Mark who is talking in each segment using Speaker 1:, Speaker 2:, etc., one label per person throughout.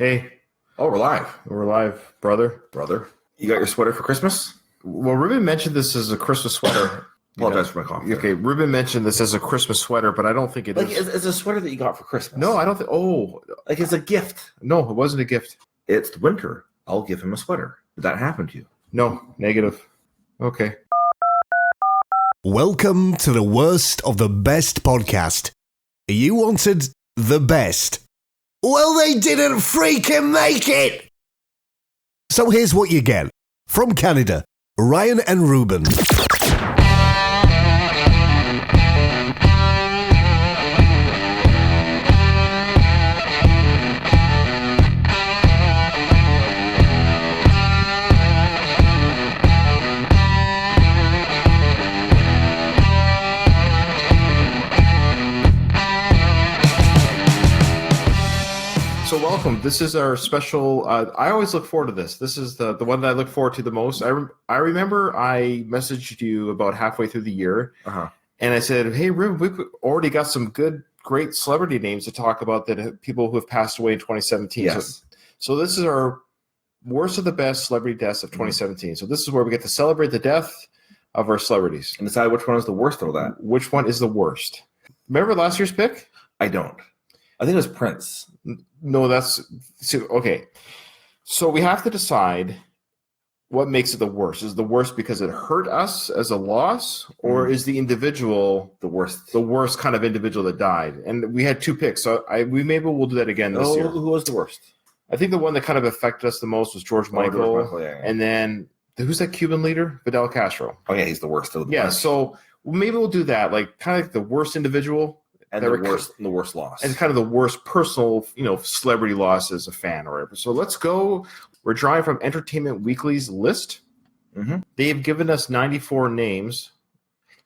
Speaker 1: Hey,
Speaker 2: Oh, we're live.
Speaker 1: we're live, brother.
Speaker 2: Brother. You got your sweater for Christmas?
Speaker 1: Well, Ruben mentioned this as a Christmas sweater.
Speaker 2: Apologize for my cough.
Speaker 1: Okay, Ruben mentioned this as a Christmas sweater, but I don't think it
Speaker 2: Like,
Speaker 1: is.
Speaker 2: it's a sweater that you got for Christmas.
Speaker 1: No, I don't think. Oh,
Speaker 2: Like, it's a gift.
Speaker 1: no, it wasn't a gift.
Speaker 2: It's winter. I'll give him a sweater. Did that happen to you?
Speaker 1: No, negative. Okay.
Speaker 3: Welcome to the worst of the best podcast. You wanted the best. Well, they didn't freaking make it! So here's what you get. From Canada, Ryan and Ruban.
Speaker 1: So welcome. This is our special. I always look forward to this. This is the one that I look forward to the most. I remember I messaged you about halfway through the year, and I said, "Hey, Ruben, we've already got some great celebrity names to talk about that people who have passed away in 2017."
Speaker 2: Yes.
Speaker 1: So this is our worst of the best celebrity deaths of 2017. So this is where we get to celebrate the death of our celebrities.
Speaker 2: And decide which one is the worst of all that.
Speaker 1: Which one is the worst? Remember last year's pick?
Speaker 2: I don't. I think it was Prince.
Speaker 1: No, okay. So we have to decide what makes it the worst. Is it the worst because it hurt us as a loss, or is the individual
Speaker 2: The worst.
Speaker 1: the worst kind of individual that died? And we had two picks, so we'll do that again this year.
Speaker 2: Who was the worst?
Speaker 1: I think the one that kind of affected us the most was George Michael,
Speaker 2: Yeah.
Speaker 1: and then who's that Cuban leader? Fidel Castro.
Speaker 2: Oh, yeah, he's the worst of the
Speaker 1: Yeah,
Speaker 2: bunch.
Speaker 1: so maybe we'll do that, like kind of like the worst individual.
Speaker 2: And the worst loss.
Speaker 1: And kind of the worst personal, celebrity loss as a fan or whatever. So let's go. We're drawing from Entertainment Weekly's list.
Speaker 2: Mhm.
Speaker 1: They've given us 94 names.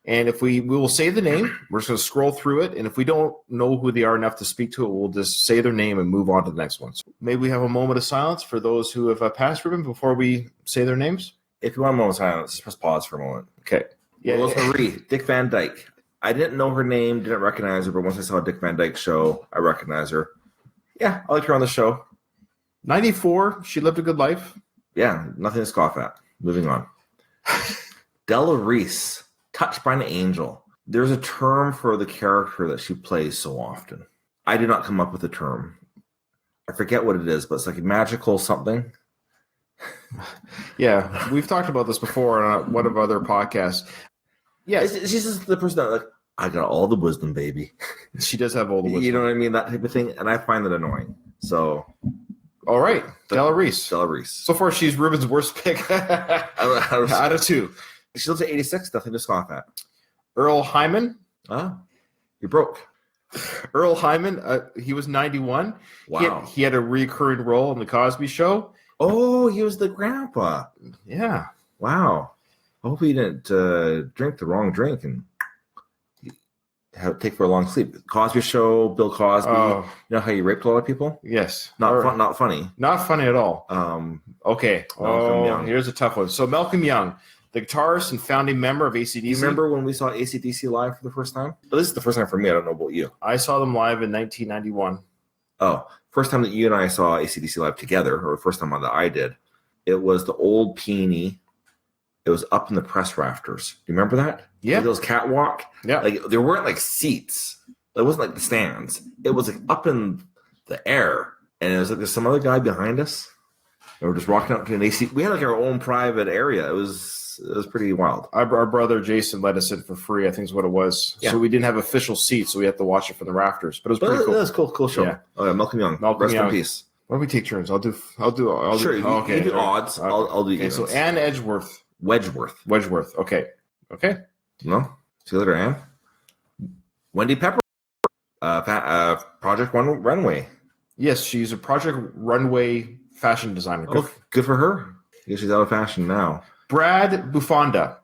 Speaker 1: And if we will say the name, we're just going to scroll through it. And if we don't know who they are enough to speak to it, we'll just say their name and move on to the next one. So maybe we have a moment of silence for those who have passed Ruben before we say their names.
Speaker 2: If you want a moment of silence, just press pause for a moment.
Speaker 1: Okay. Yeah.
Speaker 2: Rose Marie, Dick Van Dyke. I didn't know her name, didn't recognize her, but once I saw Dick Van Dyke show, I recognized her. Yeah, I liked her on the show.
Speaker 1: 94. She lived a good life.
Speaker 2: Yeah, nothing to scoff at. Moving on. Della Reese, Touched by an Angel. There's a term for the character that she plays so often. I did not come up with the term. I forget what it is, but it's like a magical something.
Speaker 1: Yeah, we've talked about this before on one of our other podcasts. Yeah,
Speaker 2: She's just the person that, like, I got all the wisdom, baby.
Speaker 1: she does have all the wisdom.
Speaker 2: You know what I mean? That type of thing. And I find that annoying. So,
Speaker 1: All right, Della Reese.
Speaker 2: Della Reese.
Speaker 1: So far, she's Ruben's worst pick out of two.
Speaker 2: She lives at 86, nothing to scoff at.
Speaker 1: Earl Hyman.
Speaker 2: Oh, you're broke.
Speaker 1: Earl Hyman, he was 91.
Speaker 2: Wow.
Speaker 1: He had a recurring role in The Cosby Show.
Speaker 2: Oh, he was the grandpa.
Speaker 1: Yeah.
Speaker 2: Wow. I hope he didn't drink the wrong drink and take for a long sleep. Cosby Show, Bill Cosby.
Speaker 1: Oh.
Speaker 2: You know how he raped a lot of people?
Speaker 1: Yes.
Speaker 2: Not funny.
Speaker 1: Not funny at all. Okay.
Speaker 2: Malcolm Young.
Speaker 1: Here's a tough one. So Malcolm Young, the guitarist and founding member of AC/DC.
Speaker 2: You remember when we saw AC/DC live for the first time? But this is the first time for me. I don't know about you.
Speaker 1: I saw them live in 1991.
Speaker 2: Oh, first time that you and I saw AC/DC live together, or the first time that I did, it was the old Peony. It was up in the press rafters. Do you remember that?
Speaker 1: Yeah.
Speaker 2: Like those catwalk.
Speaker 1: Yeah.
Speaker 2: Like there weren't like seats. It wasn't like the stands. It was like up in the air, and it was like there's some other guy behind us. And we're just walking up to an AC. We had like our own private area. It was pretty wild.
Speaker 1: Our brother Jason let us in for free, I think is what it was.
Speaker 2: Yeah.
Speaker 1: So we didn't have official seats, so we had to watch it from the rafters. But it was pretty cool.
Speaker 2: That was cool show.
Speaker 1: Yeah.
Speaker 2: Oh yeah, Malcolm Young.
Speaker 1: Malcolm
Speaker 2: Rest
Speaker 1: Young.
Speaker 2: in peace.
Speaker 1: Why don't we take turns? I'll do.
Speaker 2: Sure, you do odds. I'll do
Speaker 1: Okay, so
Speaker 2: evens.
Speaker 1: Ann Edgeworth.
Speaker 2: Wedgeworth.
Speaker 1: Okay.
Speaker 2: No? See you later, Ann. Wendy Pepper. Project Runway.
Speaker 1: Yes, she's a Project Runway fashion designer.
Speaker 2: Oh, good for her. I guess she's out of fashion now.
Speaker 1: Brad Buffonda.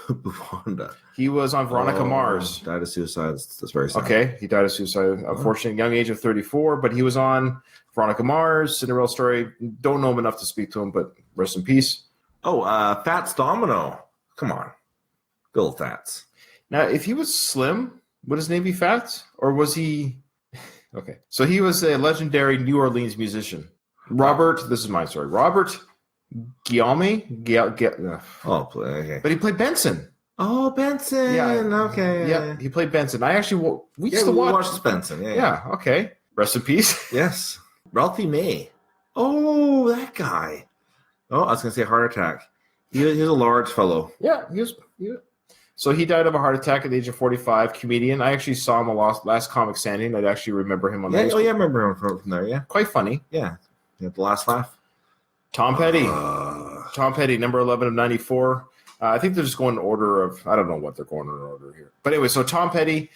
Speaker 2: Buffonda.
Speaker 1: He was on Veronica Mars.
Speaker 2: Died of suicide. That's very sad.
Speaker 1: Okay, he died of suicide, unfortunately, young age of 34, but he was on Veronica Mars, Cinderella Story. Don't know him enough to speak to him, but rest in peace.
Speaker 2: Oh, Fats Domino. Come on. Good old Fats.
Speaker 1: Now, if he was slim, would his name be Fats? Or was he Okay. So he was a legendary New Orleans musician. Robert, this is my story. Robert Guillaume?
Speaker 2: Okay.
Speaker 1: But he played Benson.
Speaker 2: Oh, Benson.
Speaker 1: Yeah.
Speaker 2: Okay.
Speaker 1: Yeah, he played Benson. I actually, we used to
Speaker 2: watch Benson.
Speaker 1: Yeah, okay. Rest in peace.
Speaker 2: Yes. Ralphie May. Oh, that guy. Oh, I was going to say heart attack. He was a large fellow.
Speaker 1: Yeah, he was. So he died of a heart attack at the age of 45. Comedian. I actually saw him last Comic Standing. I'd actually remember him on that.
Speaker 2: Oh, yeah, I remember him from there, yeah.
Speaker 1: Quite funny.
Speaker 2: Yeah. The last laugh.
Speaker 1: Tom Petty. Tom Petty, number 11 of 94. I think they're just going in order of, I don't know what they're going in order here. But anyway, so Tom Petty,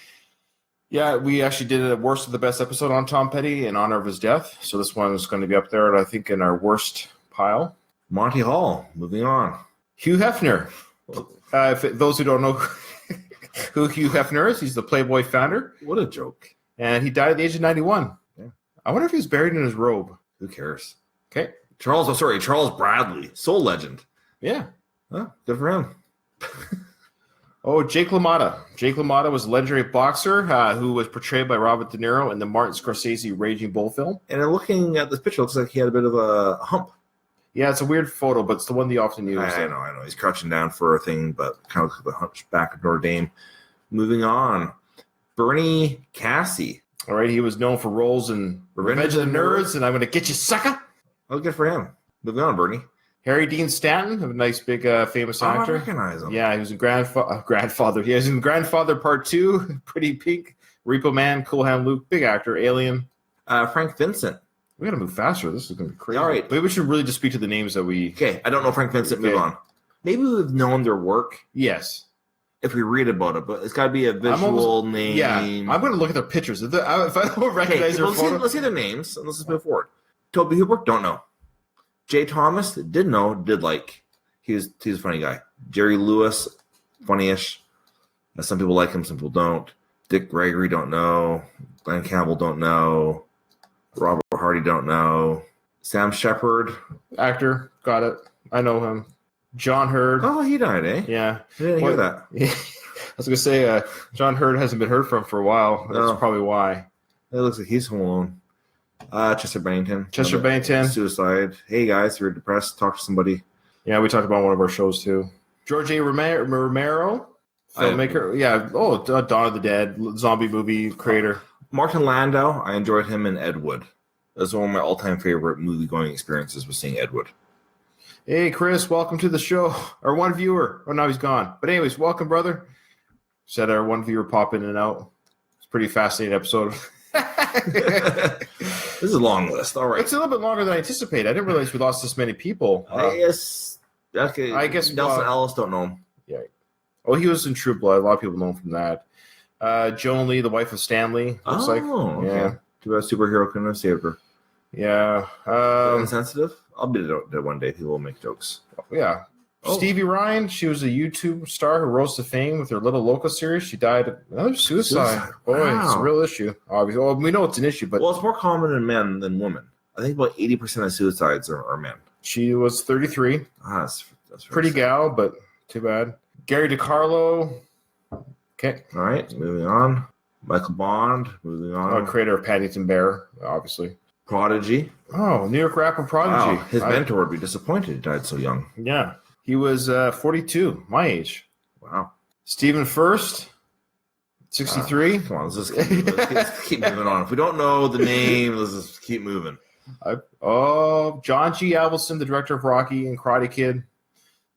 Speaker 1: yeah, we actually did a worst of the best episode on Tom Petty in honor of his death. So this one is going to be up there, I think, in our worst pile.
Speaker 2: Monty Hall, moving on.
Speaker 1: Hugh Hefner. Those who don't know who Hugh Hefner is, he's the Playboy founder.
Speaker 2: What a joke.
Speaker 1: And he died at the age of 91.
Speaker 2: Yeah.
Speaker 1: I wonder if he was buried in his robe.
Speaker 2: Who cares?
Speaker 1: Okay.
Speaker 2: Charles Bradley, soul legend.
Speaker 1: Yeah.
Speaker 2: Oh, good for him.
Speaker 1: Jake LaMotta. Jake LaMotta was a legendary boxer who was portrayed by Robert De Niro in the Martin Scorsese Raging Bull film.
Speaker 2: And looking at this picture, it looks like he had a bit of a hump.
Speaker 1: Yeah, it's a weird photo, but it's the one they often use.
Speaker 2: I know. He's crouching down for a thing, but kind of looks like the hunchback of Notre Dame. Moving on. Bernie Cassie.
Speaker 1: All right, he was known for roles in Revenge of the Nerds and I'm Going to Get You, Sucker.
Speaker 2: Oh, good for him. Moving on, Bernie.
Speaker 1: Harry Dean Stanton, a nice, big, famous actor.
Speaker 2: I recognize him.
Speaker 1: Yeah, he was in Grandfather. He was in Grandfather Part 2, Pretty Pink, Repo Man, Cool Hand Luke, big actor, Alien.
Speaker 2: Frank Vincent.
Speaker 1: We got to move faster. This is going to be crazy.
Speaker 2: All right.
Speaker 1: Maybe we should really just speak to the names that we...
Speaker 2: Okay, I don't know Frank Vincent. Move on. Maybe we've known their work.
Speaker 1: Yes.
Speaker 2: If we read about it, but it's got to be a visual name.
Speaker 1: Yeah, I'm going to look at their pictures. If I don't recognize their photo...
Speaker 2: Let's see their names, and let's just move forward. Toby Hooper, don't know. Jay Thomas, did know, did like. He's a funny guy. Jerry Lewis, funny-ish. Some people like him, some people don't. Dick Gregory, don't know. Glenn Campbell, don't know. Robert Hardy, don't know. Sam Shepard.
Speaker 1: Actor, got it. I know him. John Hurd.
Speaker 2: Oh, he died, eh?
Speaker 1: Yeah.
Speaker 2: I didn't hear that.
Speaker 1: Yeah. I was going to say, John Hurd hasn't been heard from for a while. That's probably why.
Speaker 2: It looks like he's home alone. Chester Bennington.
Speaker 1: Bennington.
Speaker 2: Suicide. Hey, guys, if you're depressed, talk to somebody.
Speaker 1: Yeah, we talked about one of our shows, too. George A. Romero, filmmaker. Dawn of the Dead, zombie movie creator.
Speaker 2: Martin Landau, I enjoyed him in Ed Wood. That's one of my all-time favorite movie-going experiences was seeing Ed Wood.
Speaker 1: Hey, Chris, welcome to the show. Our one viewer. Oh, now he's gone. But anyways, welcome, brother. Said our one viewer pop in and out. It's a pretty fascinating episode.
Speaker 2: This is a long list. All right.
Speaker 1: It's a little bit longer than I anticipated. I didn't realize we lost this many people.
Speaker 2: I guess Nelson Ellis don't know him.
Speaker 1: Yeah. Oh, he was in True Blood. A lot of people know him from that. Joan Lee, the wife of Stanley. Looks like.
Speaker 2: Okay.
Speaker 1: Yeah.
Speaker 2: Too bad superhero couldn't have saved her.
Speaker 1: Yeah.
Speaker 2: Insensitive? I'll be there one day. People will make jokes.
Speaker 1: Yeah. Oh. Stevie Ryan, she was a YouTube star who rose to fame with her Little Loco series. She died of another suicide. Boy, wow. It's a real issue, obviously. Well, we know it's an issue, but...
Speaker 2: Well, it's more common in men than women. I think about 80% of suicides are men.
Speaker 1: She was 33.
Speaker 2: That's
Speaker 1: pretty sad. Gal, but too bad. Gary DiCarlo. Okay.
Speaker 2: All right, moving on. Michael Bond, moving on.
Speaker 1: Creator of Paddington Bear, obviously.
Speaker 2: Prodigy.
Speaker 1: Oh, New York rapper Prodigy.
Speaker 2: Wow. His mentor would be disappointed he died so young.
Speaker 1: Yeah. He was 42, my age.
Speaker 2: Wow.
Speaker 1: Stephen First, 63.
Speaker 2: Come on, let's keep moving on. If we don't know the name, let's just keep moving.
Speaker 1: John G. Avildsen, the director of Rocky and Karate Kid.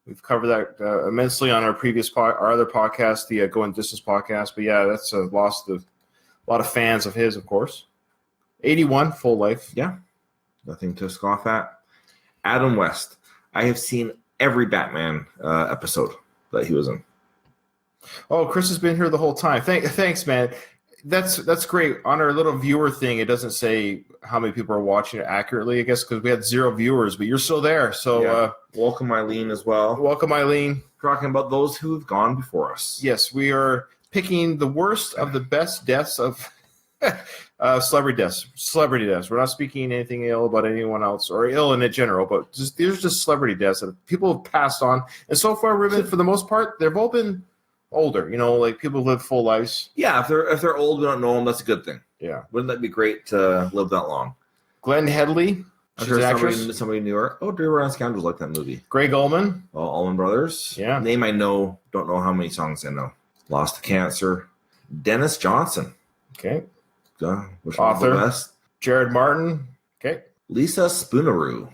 Speaker 1: We've covered that immensely on our our other podcast, the Going Distance podcast. But yeah, that's lost a lot of fans of his, of course. 81, full life.
Speaker 2: Yeah, nothing to scoff at. Adam West. I have seen every Batman episode that he was in.
Speaker 1: Oh, Chris has been here the whole time. Thanks, man. That's great. On our little viewer thing, it doesn't say how many people are watching it accurately, I guess, because we had 0 viewers, but you're still there. So
Speaker 2: welcome, Eileen, as well.
Speaker 1: Welcome, Eileen.
Speaker 2: Talking about those who have gone before us.
Speaker 1: Yes, we are picking the worst of the best deaths of celebrity deaths. Celebrity deaths. We're not speaking anything ill about anyone else or ill in general, but these are just celebrity deaths that people have passed on. And so far, Ruben, for the most part, they've all been older. You know, like people live full lives.
Speaker 2: Yeah, if they're old, we don't know them. That's a good thing.
Speaker 1: Yeah.
Speaker 2: Wouldn't that be great to live that long?
Speaker 1: Glenn Headley.
Speaker 2: I'm
Speaker 1: She's an
Speaker 2: sure
Speaker 1: actress.
Speaker 2: somebody in New York. Oh, Dirty Rotten Scoundrels like that movie.
Speaker 1: Greg Ullman.
Speaker 2: Oh, Allman Brothers.
Speaker 1: Yeah.
Speaker 2: Name I know. Don't know how many songs I know. Lost to Cancer. Dennis Johnson.
Speaker 1: Okay.
Speaker 2: Which
Speaker 1: Author.
Speaker 2: one's the best?
Speaker 1: Jared Martin. Okay.
Speaker 2: Lisa Spooneroo.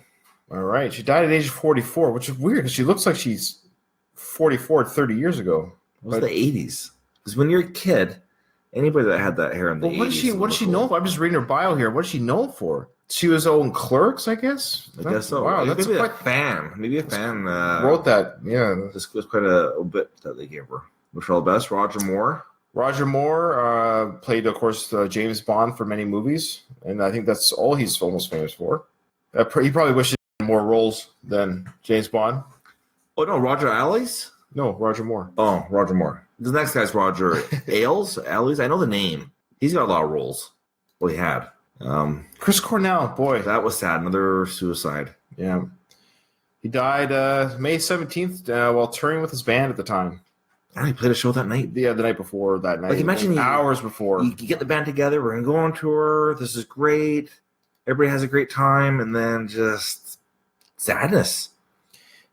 Speaker 1: All right. She died at age 44, which is weird because she looks like she's 44 30 years ago.
Speaker 2: It was the 80s. Because when you're a kid, anybody that had that hair in the 80s.
Speaker 1: What does she know for? I'm just reading her bio here. What is she known for? She was on Clerks, I guess.
Speaker 2: I guess so.
Speaker 1: Wow,
Speaker 2: that's maybe a fan. Maybe a fan
Speaker 1: wrote that. Yeah.
Speaker 2: This was quite a bit that they gave her. Wish her all the best. Roger Moore.
Speaker 1: Roger Moore played, of course, James Bond for many movies, and I think that's all he's almost famous for. He probably wishes he had more roles than James Bond.
Speaker 2: Oh, no, Roger Ailes?
Speaker 1: No, Roger Moore.
Speaker 2: Oh, Roger Moore. The next guy's Roger Ailes. I know the name. He's got a lot of roles. Well, he had.
Speaker 1: Chris Cornell, boy.
Speaker 2: That was sad. Another suicide.
Speaker 1: Yeah. He died May 17th while touring with his band at the time.
Speaker 2: Oh, he played a show that night?
Speaker 1: Yeah, the night before that night.
Speaker 2: Like, imagine
Speaker 1: hours before.
Speaker 2: You get the band together. We're going to go on tour. This is great. Everybody has a great time. And then just sadness.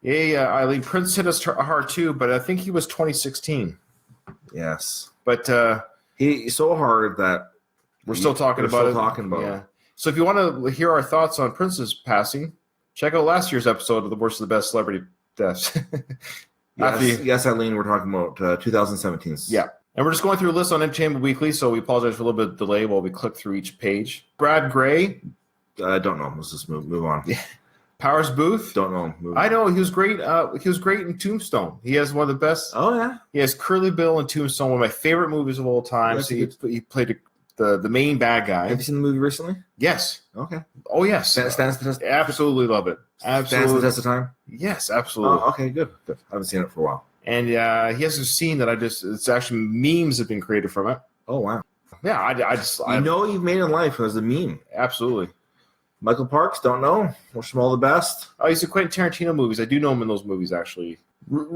Speaker 1: Yeah, Eileen. Prince hit us hard too, but I think he was 2016.
Speaker 2: Yes.
Speaker 1: But
Speaker 2: he's so hard that
Speaker 1: we're still talking about it. Yeah. So if you want to hear our thoughts on Prince's passing, check out last year's episode of the Worst of the Best Celebrity Deaths.
Speaker 2: Yes, Eileen, we're talking about 2017.
Speaker 1: Yeah. And we're just going through a list on Entertainment Weekly, so we apologize for a little bit of delay while we click through each page. Brad Gray.
Speaker 2: I don't know. Let's just move on.
Speaker 1: Yeah. Powers Booth.
Speaker 2: Don't know.
Speaker 1: I know. He was great. He was great in Tombstone. He has one of the best.
Speaker 2: Oh, yeah.
Speaker 1: He has Curly Bill in Tombstone, one of my favorite movies of all time.
Speaker 2: Yes,
Speaker 1: so he played the main bad guy.
Speaker 2: Have you seen the movie recently?
Speaker 1: Yes.
Speaker 2: Okay.
Speaker 1: Oh, yes.
Speaker 2: Stands the test.
Speaker 1: Absolutely love it. Absolutely.
Speaker 2: Stands the test of time?
Speaker 1: Yes, absolutely.
Speaker 2: Oh, okay, good. I haven't seen it for a while.
Speaker 1: And he has a scene that it's actually memes have been created from it.
Speaker 2: Oh, wow.
Speaker 1: Yeah, I
Speaker 2: know you've made in life as a meme.
Speaker 1: Absolutely.
Speaker 2: Michael Parks, don't know. Wish him all the best.
Speaker 1: Oh, he's in Quentin Tarantino movies. I do know him in those movies, actually.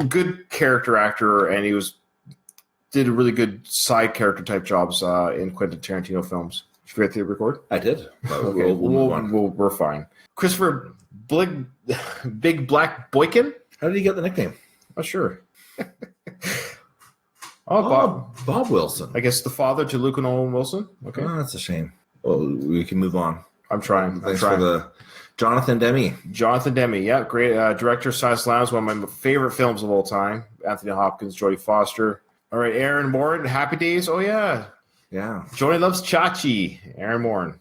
Speaker 1: Good character actor, and he did a really good side character type jobs in Quentin Tarantino films. Did you forget to record?
Speaker 2: I did.
Speaker 1: Okay, we're fine. Christopher Big Black Boykin?
Speaker 2: How did he get the nickname?
Speaker 1: Not sure.
Speaker 2: Bob Wilson.
Speaker 1: I guess the father to Luke and Owen Wilson. Okay.
Speaker 2: Oh, that's a shame. Well, we can move on.
Speaker 1: I'm trying.
Speaker 2: Thanks for the Jonathan Demme.
Speaker 1: Jonathan Demme, yeah, great director. Silence Lounge, one of my favorite films of all time. Anthony Hopkins, Jodie Foster. All right, Aaron Morin, Happy Days. Oh yeah,
Speaker 2: yeah.
Speaker 1: Joni loves Chachi. Aaron Morin.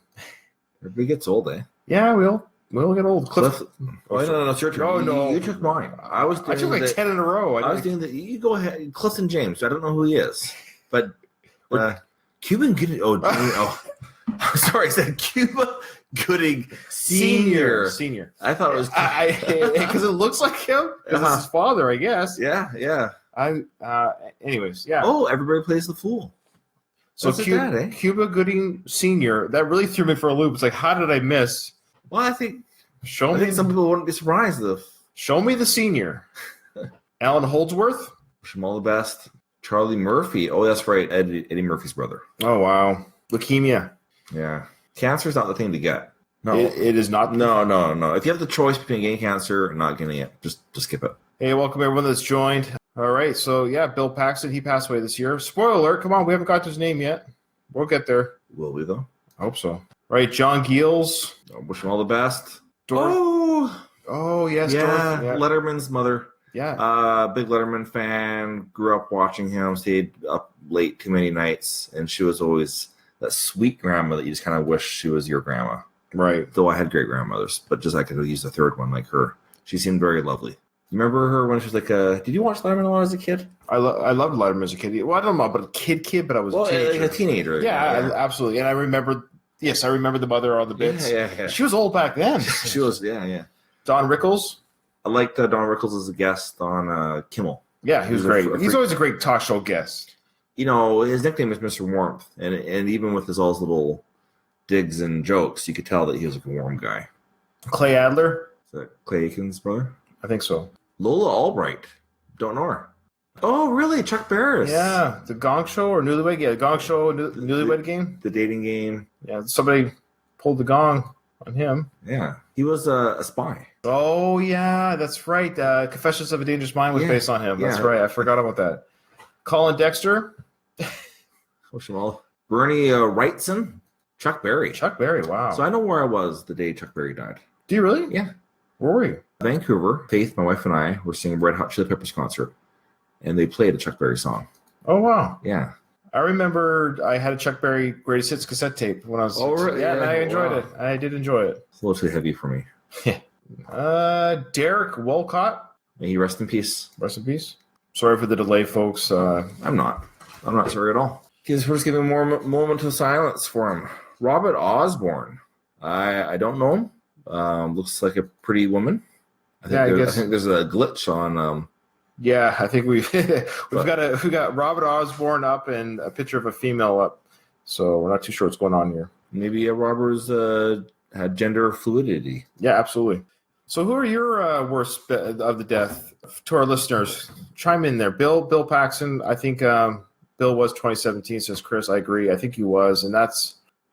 Speaker 2: Everybody gets old, eh?
Speaker 1: Yeah, we all get old.
Speaker 2: Cliff. Oh, no, it's your turn.
Speaker 1: Oh no,
Speaker 2: you took mine. I took
Speaker 1: like 10 in a row.
Speaker 2: I was doing that. You go ahead, Clifton James. I don't know who he is, but Cuban Gooding. Oh. Sorry, I said Cuba Gooding Senior. I thought it was
Speaker 1: because it looks like him. Because it's his father, I guess.
Speaker 2: Yeah.
Speaker 1: Anyways, yeah.
Speaker 2: Oh, everybody plays the fool.
Speaker 1: So Cuba Gooding Senior. That really threw me for a loop. It's like, how did I miss?
Speaker 2: Well, I think
Speaker 1: some
Speaker 2: people wouldn't be surprised if.
Speaker 1: Show me the senior. Alan Holdsworth.
Speaker 2: Wish him all the best. Charlie Murphy. Oh, that's right. Eddie Murphy's brother.
Speaker 1: Oh wow. Leukemia.
Speaker 2: Yeah. Cancer's not the thing to get.
Speaker 1: No. It is not.
Speaker 2: No. If you have the choice between getting cancer and not getting it, just skip it.
Speaker 1: Hey, welcome everyone that's joined. All right. So, yeah, Bill Paxton, he passed away this year. Spoiler alert. Come on. We haven't got to his name yet. We'll get there.
Speaker 2: Will we, though?
Speaker 1: I hope so. All right. John Giels.
Speaker 2: Wish him all the best.
Speaker 1: Oh, yes.
Speaker 2: Yeah. Letterman's mother.
Speaker 1: Yeah.
Speaker 2: Big Letterman fan. Grew up watching him. Stayed up late too many nights. And she was always that sweet grandma that you just kind of wish she was your grandma.
Speaker 1: Right.
Speaker 2: Though I had great grandmothers, but just I could use the third one like her. She seemed very lovely. You remember her when she was like, did you watch Letterman a lot as a kid? I
Speaker 1: loved Letterman as a kid. Well, I don't know about a kid, but I was a teenager.
Speaker 2: Like a teenager.
Speaker 1: Yeah, absolutely. And I remember the mother on the bits.
Speaker 2: Yeah.
Speaker 1: She was old back then.
Speaker 2: She was, yeah.
Speaker 1: Don Rickles.
Speaker 2: I liked Don Rickles as a guest on Kimmel.
Speaker 1: Yeah, he was great. He's always a great talk show guest.
Speaker 2: You know, his nickname is Mr. Warmth, and even with all his little digs and jokes, you could tell that he was like a warm guy.
Speaker 1: Clay Adler.
Speaker 2: Is that Clay Aiken's brother?
Speaker 1: I think so.
Speaker 2: Lola Albright. Don't know her. Oh, really? Chuck Barris?
Speaker 1: Yeah, the Gong Show or Newlywed? Yeah, Gong Show, Newlywed Game.
Speaker 2: The dating game.
Speaker 1: Yeah, somebody pulled the gong on him.
Speaker 2: Yeah, he was a spy.
Speaker 1: Oh yeah, that's right. Confessions of a Dangerous Mind was based on him. That's right. I forgot about that. Colin Dexter.
Speaker 2: Bernie Wrightson. Chuck Berry.
Speaker 1: Chuck Berry. Wow.
Speaker 2: So I know where I was the day Chuck Berry died.
Speaker 1: Do you really?
Speaker 2: Yeah.
Speaker 1: Where were you?
Speaker 2: Vancouver. Faith, my wife, and I were singing Red Hot Chili Peppers concert, and they played a Chuck Berry song.
Speaker 1: Oh wow.
Speaker 2: Yeah.
Speaker 1: I remember I had a Chuck Berry Greatest Hits cassette tape when I was.
Speaker 2: Oh really?
Speaker 1: Yeah, and I enjoyed it. I did enjoy it.
Speaker 2: It's a little too heavy for me.
Speaker 1: Derek Walcott.
Speaker 2: May he rest in peace.
Speaker 1: Rest in peace. Sorry for the delay, folks.
Speaker 2: I'm not sorry at all. We're just giving more moment of silence for him. Robert Osborne. I don't know him. Looks like a pretty woman. I think there's a glitch on.
Speaker 1: Yeah, I think we got Robert Osborne up and a picture of a female up, so we're not too sure what's going on here.
Speaker 2: Maybe Robert's had gender fluidity.
Speaker 1: Yeah, absolutely. So, who are your worst of the death? To our listeners, chime in there. Bill Paxton. I think Bill was 2017. Says Chris. I agree. I think he was, and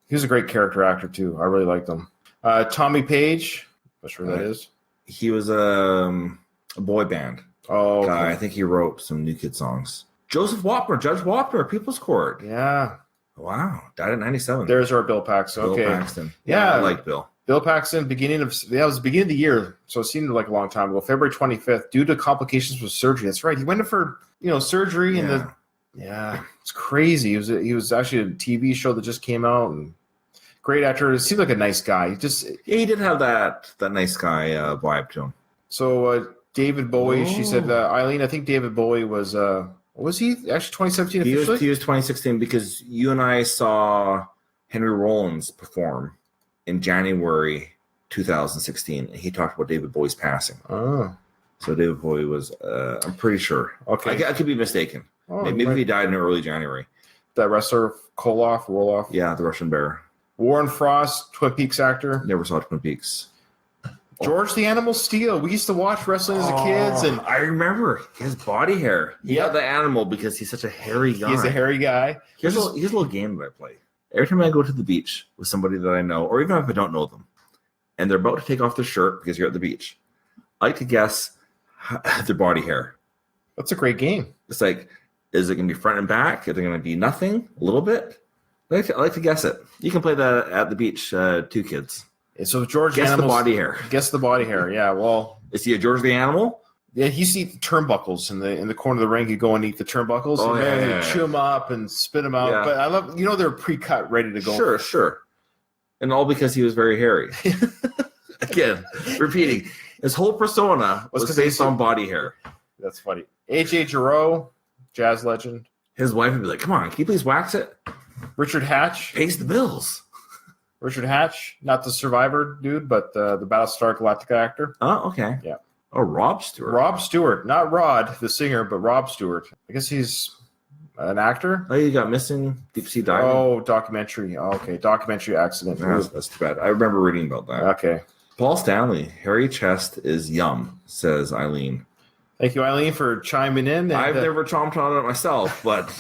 Speaker 1: he was a great character actor too. I really liked him. Tommy Page. Not sure who that is.
Speaker 2: He was a boy band.
Speaker 1: Oh, okay.
Speaker 2: I think he wrote some New Kid songs. Joseph Wapner, Judge Wapner, People's Court.
Speaker 1: Yeah.
Speaker 2: Wow. Died at 97.
Speaker 1: There's our Bill Paxton.
Speaker 2: Bill
Speaker 1: okay.
Speaker 2: Paxton.
Speaker 1: Yeah.
Speaker 2: I like Bill.
Speaker 1: Bill Paxton, it was the beginning of the year, so it seemed like a long time ago. February 25th, due to complications with surgery. That's right. He went in for surgery, and it's crazy. He was actually a TV show that just came out, and great actor. He seemed like a nice guy.
Speaker 2: He did have that nice guy vibe to him.
Speaker 1: So David Bowie, she said, Eileen, I think David Bowie was he actually 2017 officially?
Speaker 2: He was 2016 because you and I saw Henry Rollins perform in January 2016. And he talked about David Bowie's passing.
Speaker 1: Oh.
Speaker 2: So David Bowie was, I'm pretty sure.
Speaker 1: Okay.
Speaker 2: I could be mistaken.
Speaker 1: Oh,
Speaker 2: maybe he died in early January.
Speaker 1: That wrestler, Roloff?
Speaker 2: Yeah, the Russian Bear.
Speaker 1: Warren Frost, Twin Peaks actor.
Speaker 2: Never saw Twin Peaks.
Speaker 1: George the Animal Steele. We used to watch wrestling as kids, and
Speaker 2: I remember his body hair. He got the animal because he's such a hairy guy.
Speaker 1: He's a hairy guy.
Speaker 2: Here's a little game that I play. Every time I go to the beach with somebody that I know, or even if I don't know them, and they're about to take off their shirt because you're at the beach, I like to guess their body hair.
Speaker 1: That's a great game.
Speaker 2: It's like, is it going to be front and back? Is it going to be nothing? A little bit? I like to guess it. You can play that at the beach, two kids.
Speaker 1: So George
Speaker 2: guess the body hair.
Speaker 1: Guess the body hair. Yeah. Well,
Speaker 2: is he a George the Animal?
Speaker 1: Yeah, he used to eat the turnbuckles in the corner of the ring. He'd go and eat the turnbuckles.
Speaker 2: Oh,
Speaker 1: and he'd chew them up and spit them out. Yeah. But I love, they're pre-cut, ready to go.
Speaker 2: Sure. And all because he was very hairy. Again, repeating, his whole persona was based on body hair.
Speaker 1: That's funny. AJ Giroux, jazz legend.
Speaker 2: His wife would be like, "Come on, can you please wax it?"
Speaker 1: Richard Hatch
Speaker 2: pays the bills.
Speaker 1: Richard Hatch, not the Survivor dude, but the Battlestar Galactica actor.
Speaker 2: Oh, okay.
Speaker 1: Yeah.
Speaker 2: Oh, Rob Stewart.
Speaker 1: Rob Stewart, not Rod, the singer, but Rob Stewart. I guess he's an actor.
Speaker 2: Oh, you got Missing Deep Sea Diving.
Speaker 1: Oh, documentary. Oh, okay, documentary accident.
Speaker 2: That's too bad. I remember reading about that.
Speaker 1: Okay.
Speaker 2: Paul Stanley, hairy chest is yum, says Eileen.
Speaker 1: Thank you, Eileen, for chiming in.
Speaker 2: I've never chomped on it myself, but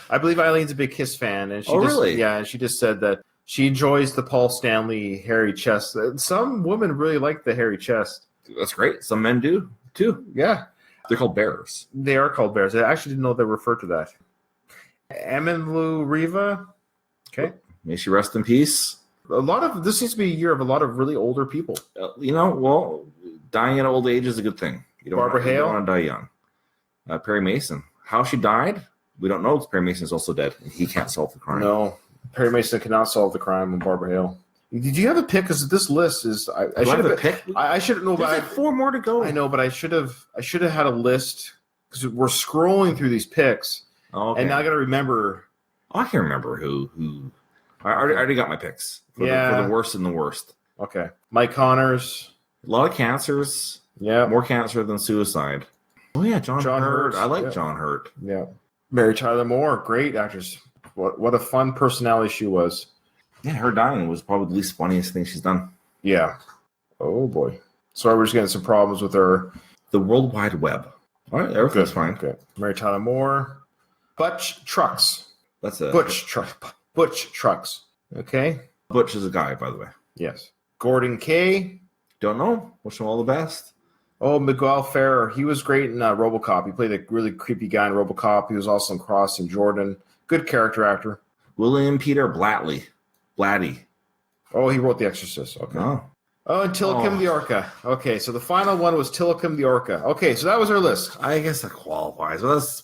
Speaker 1: I believe Eileen's a big Kiss fan, and
Speaker 2: really?
Speaker 1: Yeah, and she just said that she enjoys the Paul Stanley hairy chest. Some women really like the hairy chest.
Speaker 2: That's great. Some men do too.
Speaker 1: Yeah,
Speaker 2: they're called bears.
Speaker 1: They are called bears. I actually didn't know they referred to that. Emmylou Riva. Okay,
Speaker 2: may she rest in peace.
Speaker 1: This seems to be a year of a lot of really older people.
Speaker 2: Dying at old age is a good thing.
Speaker 1: Barbara Hale.
Speaker 2: You don't want to die young. Perry Mason. How she died, we don't know. Because Perry Mason is also dead, and he can't solve the crime.
Speaker 1: No, Perry Mason cannot solve the crime on Barbara Hale. Did you have a pick? Because this list is. I should have a pick. I should know.
Speaker 2: There's like 4 more to go.
Speaker 1: I know, but I should have had a list because we're scrolling through these picks, and now I got to remember.
Speaker 2: I can remember who. I already got my picks for the worst and the worst.
Speaker 1: Okay, Mike Connors.
Speaker 2: A lot of cancers.
Speaker 1: Yeah,
Speaker 2: more cancer than suicide. Oh yeah, John Hurt. I like John Hurt.
Speaker 1: Yeah, Mary Tyler Moore, great actress. What a fun personality she was.
Speaker 2: Yeah, her dying was probably the least funniest thing she's done.
Speaker 1: Yeah. Oh boy. Sorry, we're just getting some problems with her.
Speaker 2: The World Wide Web. All right, everything's fine.
Speaker 1: Okay. Mary Tyler Moore. Butch Trucks.
Speaker 2: That's a
Speaker 1: Butch Trucks. Okay.
Speaker 2: Butch is a guy, by the way.
Speaker 1: Yes. Gordon Kay.
Speaker 2: Don't know. Wish him all the best.
Speaker 1: Oh, Miguel Ferrer. He was great in RoboCop. He played a really creepy guy in RoboCop. He was also in Crossing Jordan. Good character actor.
Speaker 2: William Peter Blatty.
Speaker 1: Oh, he wrote The Exorcist. Okay.
Speaker 2: Oh,
Speaker 1: and Tilikum the Orca. Okay, so the final one was Tilikum the Orca. Okay, so that was our list.
Speaker 2: I guess that qualifies. Well, that's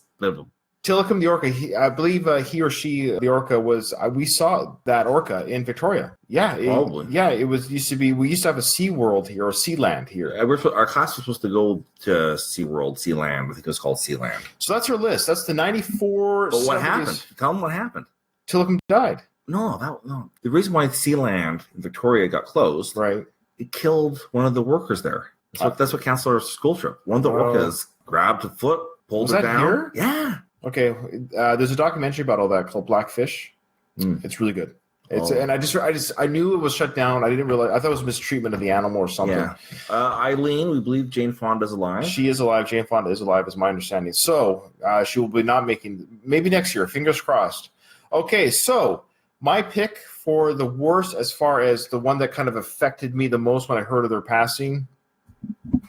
Speaker 1: Tilikum the Orca. I believe he or she, the Orca, was. We saw that Orca in Victoria. Yeah,
Speaker 2: probably.
Speaker 1: It was used to be. We used to have a Sea World here or Sea Land here.
Speaker 2: Our class was supposed to go to SeaWorld, Sealand. I think it was called Sealand.
Speaker 1: So that's our list. That's the 94.
Speaker 2: But what happened? Tell them what happened.
Speaker 1: Tilikum died.
Speaker 2: No. The reason why Sealand in Victoria got closed,
Speaker 1: right?
Speaker 2: It killed one of the workers there. That's what canceled our school trip. One of the orcas grabbed a foot, pulled it down. Here? Yeah.
Speaker 1: Okay. There's a documentary about all that called Blackfish. It's really good. And I knew it was shut down. I didn't realize. I thought it was mistreatment of the animal or something.
Speaker 2: Yeah. Eileen, we believe Jane Fonda's alive.
Speaker 1: She is alive. Jane Fonda is alive, is my understanding. So she will be not making. Maybe next year. Fingers crossed. Okay. So my pick for the worst, as far as the one that kind of affected me the most when I heard of their passing,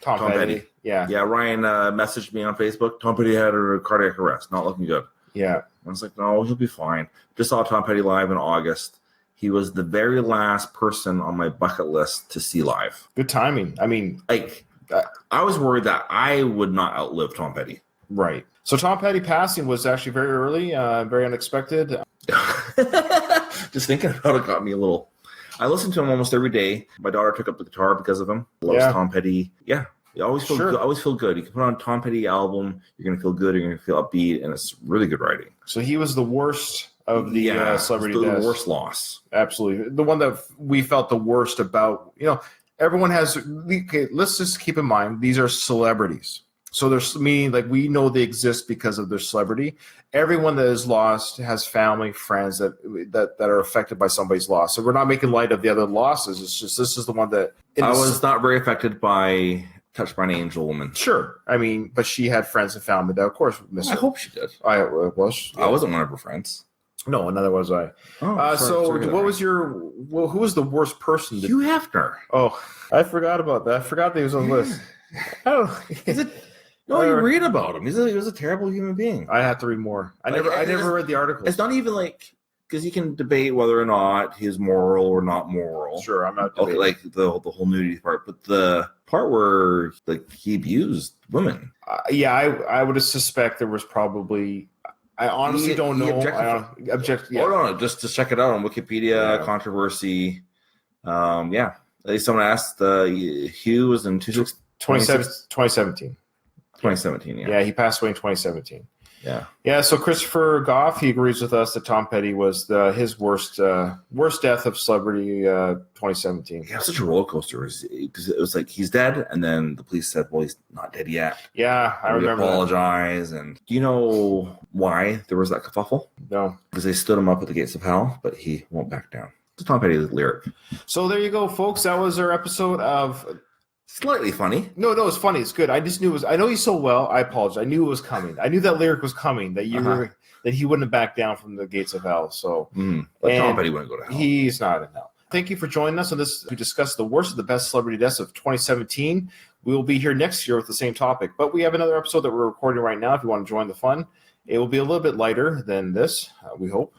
Speaker 1: Tom Petty. Yeah.
Speaker 2: Ryan messaged me on Facebook. Tom Petty had a cardiac arrest. Not looking good.
Speaker 1: Yeah.
Speaker 2: I was like, no, he'll be fine. Just saw Tom Petty live in August. He was the very last person on my bucket list to see live.
Speaker 1: Good timing. I mean,
Speaker 2: I was worried that I would not outlive Tom Petty.
Speaker 1: Right. So Tom Petty passing was actually very early, very unexpected.
Speaker 2: Just thinking about it got me a little. I listen to him almost every day. My daughter took up the guitar because of him. Loves Tom Petty. Yeah. You always feel good. Always feel good. You can put on a Tom Petty album. You're going to feel good. You're going to feel upbeat, and it's really good writing.
Speaker 1: So he was the worst of the celebrity deaths.
Speaker 2: The worst loss.
Speaker 1: Absolutely. The one that we felt the worst about. Everyone has. Okay, let's just keep in mind these are celebrities. So there's meaning like we know they exist because of their celebrity. Everyone that is lost has family, friends that are affected by somebody's loss. So we're not making light of the other losses. It's just this is the one that
Speaker 2: I was not very affected by Touched by an Angel Woman.
Speaker 1: Sure, I mean, but she had friends and family that, of course, miss her.
Speaker 2: I hope she did.
Speaker 1: I was.
Speaker 2: Yeah. I wasn't one of her friends.
Speaker 1: No, neither was I. What was who was the worst person?
Speaker 2: Hugh Hefner.
Speaker 1: Oh, I forgot about that. I forgot that he was on the list.
Speaker 2: Is it? No, you read about him. He was a terrible human being.
Speaker 1: I have to read more. I never read the article.
Speaker 2: It's not even like because you can debate whether or not he's moral or not moral.
Speaker 1: Sure, I'm not debating.
Speaker 2: Okay, like the whole nudity part, but the part where like he abused women.
Speaker 1: I would suspect there was probably. I honestly don't know.
Speaker 2: No. Just to check it out on Wikipedia. Controversy. Someone asked. Hugh was in
Speaker 1: 2017.
Speaker 2: 2017,
Speaker 1: yeah. Yeah, he passed away in 2017.
Speaker 2: Yeah.
Speaker 1: Yeah, so Christopher Goff, he agrees with us that Tom Petty was his worst death of celebrity 2017.
Speaker 2: Yeah, it was such a roller coaster because it was like he's dead, and then the police said, well, he's not dead yet.
Speaker 1: Yeah, I remember
Speaker 2: apologize. And do you know why there was that kerfuffle?
Speaker 1: No.
Speaker 2: Because they stood him up at the gates of hell, but he won't back down. It's a Tom Petty lyric.
Speaker 1: So there you go, folks. That was our episode of...
Speaker 2: Slightly funny.
Speaker 1: No, it's funny. It's good. I just knew it was. I know you so well. I apologize. I knew it was coming. I knew that lyric was coming. That that he wouldn't back down from the gates of hell. So,
Speaker 2: but Tom Petty wouldn't go to hell.
Speaker 1: He's not in hell. Thank you for joining us on this to discuss the worst of the best celebrity deaths of 2017. We will be here next year with the same topic, but we have another episode that we're recording right now. If you want to join the fun, it will be a little bit lighter than this. We hope.